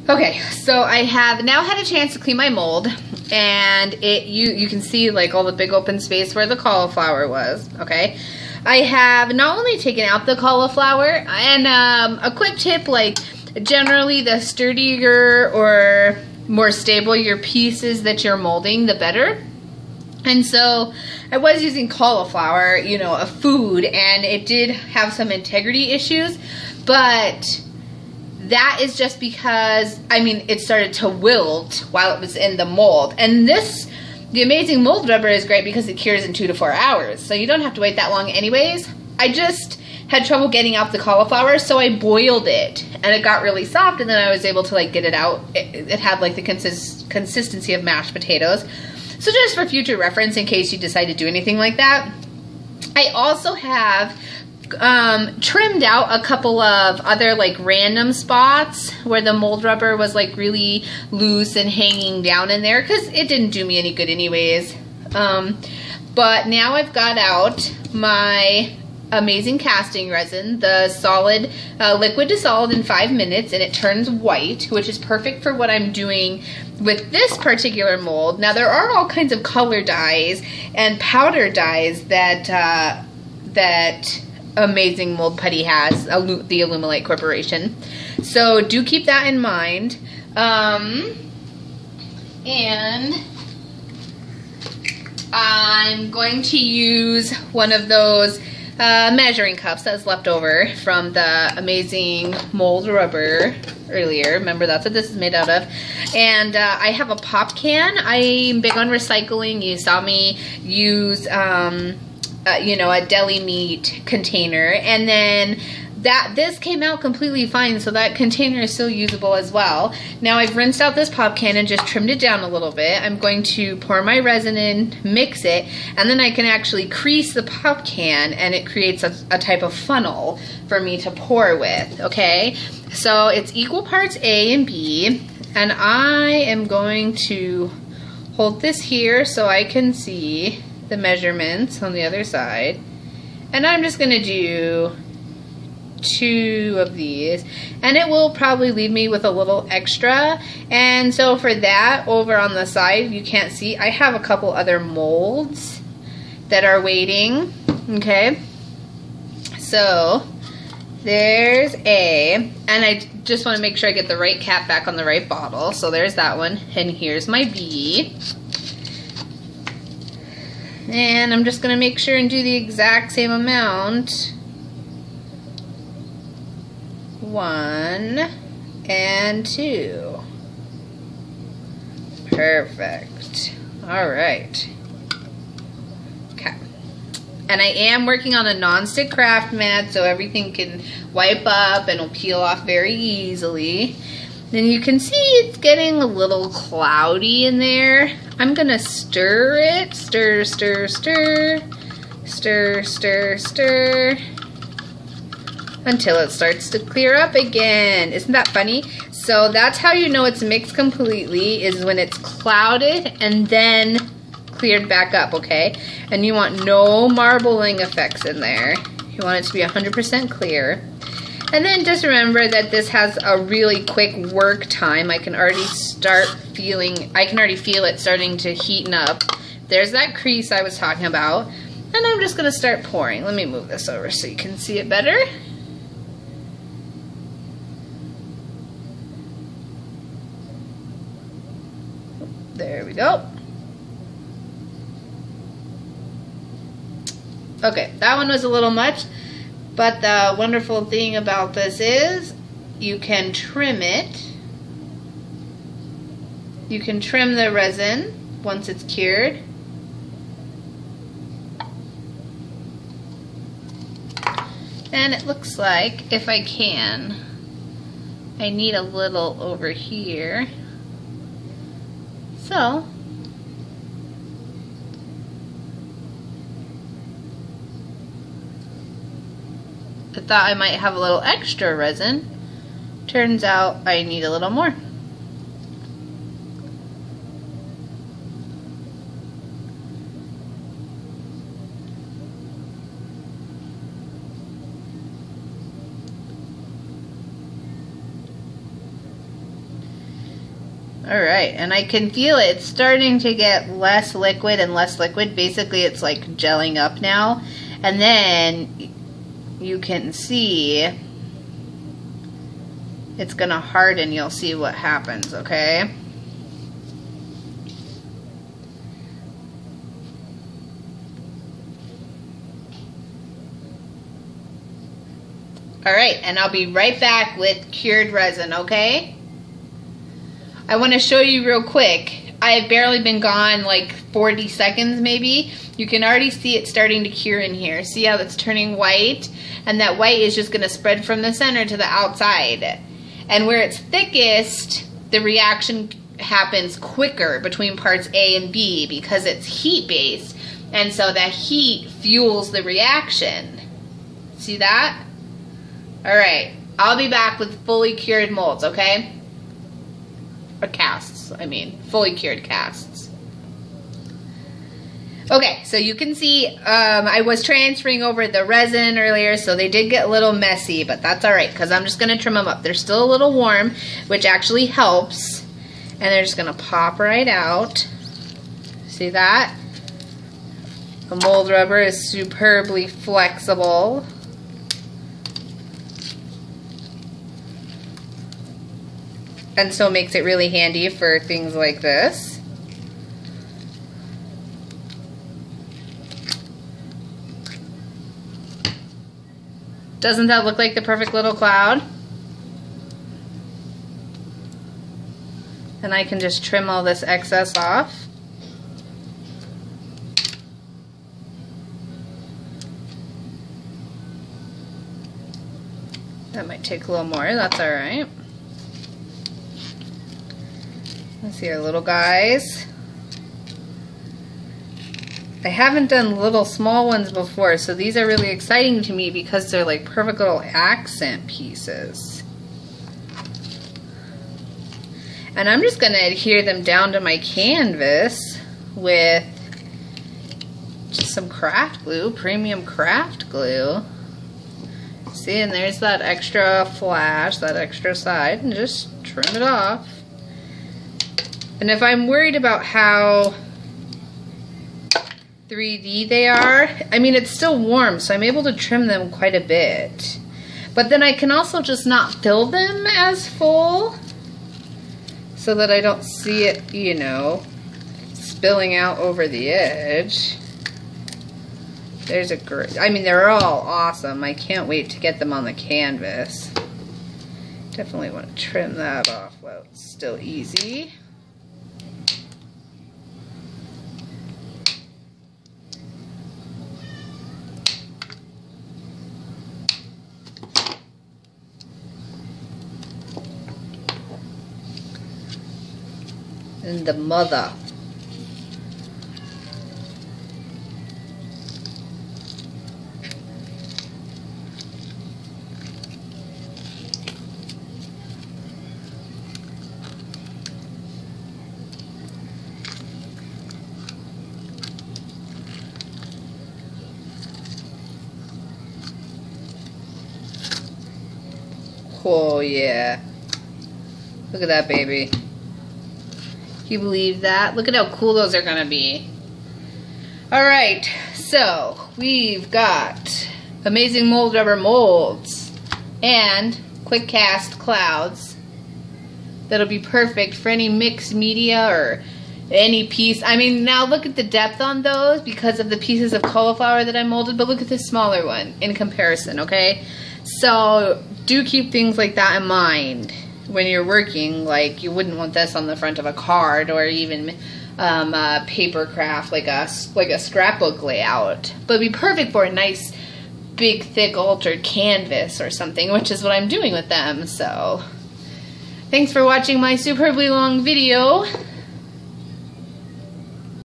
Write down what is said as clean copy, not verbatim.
Okay, so I have now had a chance to clean my mold, and you can see like all the big open space where the cauliflower was, okay? I have not only taken out the cauliflower, and a quick tip, like generally the sturdier or more stable your pieces that you're molding, the better. And so I was using cauliflower, you know, a food, and it did have some integrity issues, but that is just because, I mean, it started to wilt while it was in the mold. And the amazing mold rubber is great because it cures in 2 to 4 hours. So you don't have to wait that long anyways. I just had trouble getting out the cauliflower, so I boiled it. And it got really soft, and then I was able to like get it out. It had like the consistency of mashed potatoes. So just for future reference, in case you decide to do anything like that. I also have trimmed out a couple of other like random spots where the mold rubber was like really loose and hanging down in there, because it didn't do me any good anyways. But now I've got out my amazing casting resin, the solid liquid to solid in 5 minutes, and it turns white, which is perfect for what I'm doing with this particular mold. Now there are all kinds of color dyes and powder dyes that Amazing Mold Putty has, the Illumilite Corporation. So do keep that in mind. And I'm going to use one of those measuring cups that's left over from the Amazing Mold Rubber earlier. Remember, that's what this is made out of. And I have a pop can. I'm big on recycling. You saw me use you know, a deli meat container, and then this came out completely fine, so that container is still usable as well. Now I've rinsed out this pop can and just trimmed it down a little bit. I'm going to pour my resin in, mix it, and then I can actually crease the pop can, and it creates a type of funnel for me to pour with, okay? So it's equal parts A and B, and I am going to hold this here so I can see the measurements on the other side, and I'm just gonna do 2 of these, and it will probably leave me with a little extra. And so for that, over on the side, you can't see, I have a couple other molds that are waiting, okay? So there's A, and I just want to make sure I get the right cap back on the right bottle. So there's that one, and here's my B. And I'm just going to make sure and do the exact same amount. 1 and 2. Perfect. Alright. Okay. And I am working on a non-stick craft mat, so everything can wipe up and will peel off very easily. Then you can see it's getting a little cloudy in there. I'm gonna stir it, stir, stir, stir, stir, stir, stir, until it starts to clear up again. Isn't that funny? So that's how you know it's mixed completely, is when it's clouded and then cleared back up, okay? And you want no marbling effects in there. You want it to be 100% clear. And then just remember that this has a really quick work time. I can already feel it starting to heaten up. There's that crease I was talking about. And I'm just gonna start pouring. Let me move this over so you can see it better. There we go. Okay, that one was a little much. But the wonderful thing about this is you can trim it. You can trim the resin once it's cured. And it looks like, if I can, I need a little over here. So I thought I might have a little extra resin. Turns out I need a little more. Alright, and I can feel it. It's starting to get less liquid and less liquid. Basically, it's like gelling up now. And then you can see it's going to harden. You'll see what happens, okay? Alright, and I'll be right back with cured resin, okay? I want to show you real quick. I've barely been gone like 40 seconds maybe. You can already see it starting to cure in here. See how it's turning white? And that white is just going to spread from the center to the outside. And where it's thickest, the reaction happens quicker between parts A and B because it's heat-based. And so that heat fuels the reaction. See that? Alright, I'll be back with fully cured molds, okay? Or casts, I mean, fully cured casts. Okay, so you can see I was transferring over the resin earlier, so they did get a little messy, but that's alright, because I'm just going to trim them up. They're still a little warm, which actually helps, and they're just going to pop right out. See that? The mold rubber is superbly flexible. And so makes it really handy for things like this. Doesn't that look like the perfect little cloud? And I can just trim all this excess off. That might take a little more, that's alright. Let's see our little guys. I haven't done little small ones before, so these are really exciting to me because they're like perfect little accent pieces. And I'm just going to adhere them down to my canvas with just some craft glue, premium craft glue. See, and there's that extra flash, that extra side, and just trim it off. And if I'm worried about how 3D they are, I mean, it's still warm, so I'm able to trim them quite a bit. But then I can also just not fill them as full so that I don't see it, you know, spilling out over the edge. There's a great, I mean, they're all awesome. I can't wait to get them on the canvas. Definitely want to trim that off while it's still easy. And the mother. Oh yeah. Look at that baby. Can you believe that? Look at how cool those are going to be. Alright, so we've got amazing mold rubber molds and quick cast clouds that'll be perfect for any mixed media or any piece. I mean, now look at the depth on those because of the pieces of cauliflower that I molded, but look at this smaller one in comparison, okay? So do keep things like that in mind when you're working. Like, you wouldn't want this on the front of a card or even paper craft like a scrapbook layout, but it'd be perfect for a nice big thick altered canvas or something, which is what I'm doing with them. So thanks for watching my superbly long video.